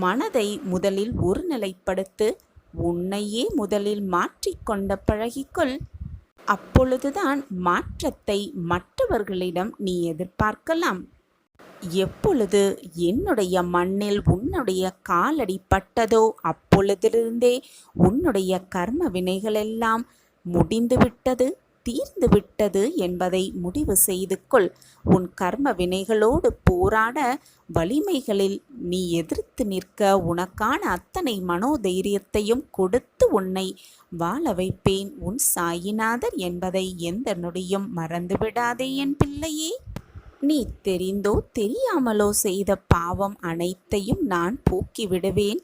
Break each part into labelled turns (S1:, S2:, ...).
S1: மனதை முதலில் ஒருநிலைப்படுத்து. உன்னையே முதலில் மாற்றிக்கொண்ட பழகிக்கொள். அப்பொழுதுதான் மாற்றத்தை மற்றவர்களிடம் நீ எதிர்பார்க்கலாம். எப்பொழுது என்னுடைய மண்ணில் உன்னுடைய காலடி பட்டதோ அப்பொழுதிலிருந்தே உன்னுடைய கர்ம வினைகளெல்லாம் முடிந்துவிட்டது, தீர்ந்துவிட்டது என்பதை முடிவு செய்து கொள். உன் கர்ம வினைகளோடு போராட வலிமைகளில் நீ எதிர்த்து நிற்க உனக்கான அத்தனை மனோதைரியத்தையும் கொடுத்து உன்னை வாழ வைப்பேன் உன் சாயிநாதர் என்பதை எந்த நொடியும் மறந்துவிடாதே என் பிள்ளையே. நீ தெரிந்தோ தெரியாமலோ செய்த பாவம் அனைத்தையும் நான் போக்கிவிடுவேன்.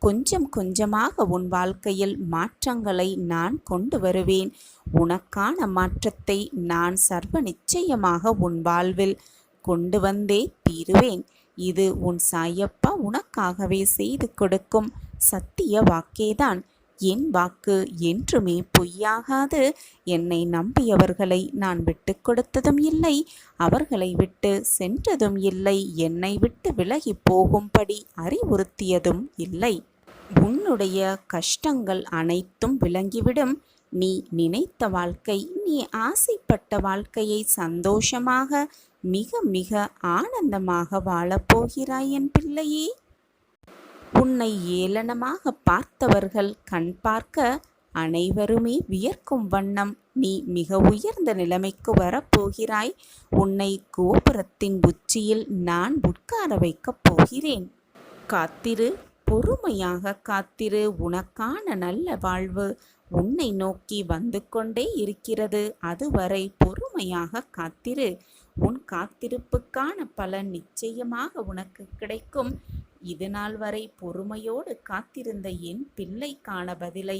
S1: கொஞ்சம் கொஞ்சமாக உன் வாழ்க்கையில் மாற்றங்களை நான் கொண்டு வருவேன். உனக்கான மாற்றத்தை நான் சர்வ நிச்சயமாக உன் வாழ்வில் கொண்டு வந்தே தீருவேன். இது உன் சாயப்பா உனக்காகவே செய்து கொடுக்கும் சத்திய வாக்கேதான். என் வாக்கு என்றுமே பொய்யாகாது. என்னை நம்பியவர்களை நான் விட்டு கொடுத்ததும் இல்லை, அவர்களை விட்டு சென்றதும் இல்லை, என்னை விட்டு விலகி போகும்படி அறிவுறுத்தியதும் இல்லை. உன்னுடைய கஷ்டங்கள் அனைத்தும் விளங்கிவிடும். நீ நினைத்த வாழ்க்கை, நீ ஆசைப்பட்ட வாழ்க்கையை சந்தோஷமாக மிக மிக ஆனந்தமாக வாழப்போகிறாய் என் பிள்ளையே. உன்னை ஏளனமாக பார்த்தவர்கள் கண் பார்க்க அனைவருமே வியர்க்கும் வண்ணம் நீ மிக உயர்ந்த நிலைமைக்கு வரப்போகிறாய். உன்னை கோபுரத்தின் உச்சியில் நான் உட்கார வைக்கப் போகிறேன். காத்திரு, பொறுமையாக காத்திரு. உனக்கான நல்ல வாழ்வு உன்னை நோக்கி வந்து கொண்டே இருக்கிறது. அதுவரை பொறுமையாக காத்திரு. உன் காத்திருப்புக்கான பலன் நிச்சயமாக உனக்கு கிடைக்கும். இதுநாள் வரை பொறுமையோடு காத்திருந்த என் பிள்ளைக்கான பதிலை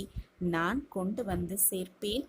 S1: நான் கொண்டு வந்து சேர்ப்பேன்.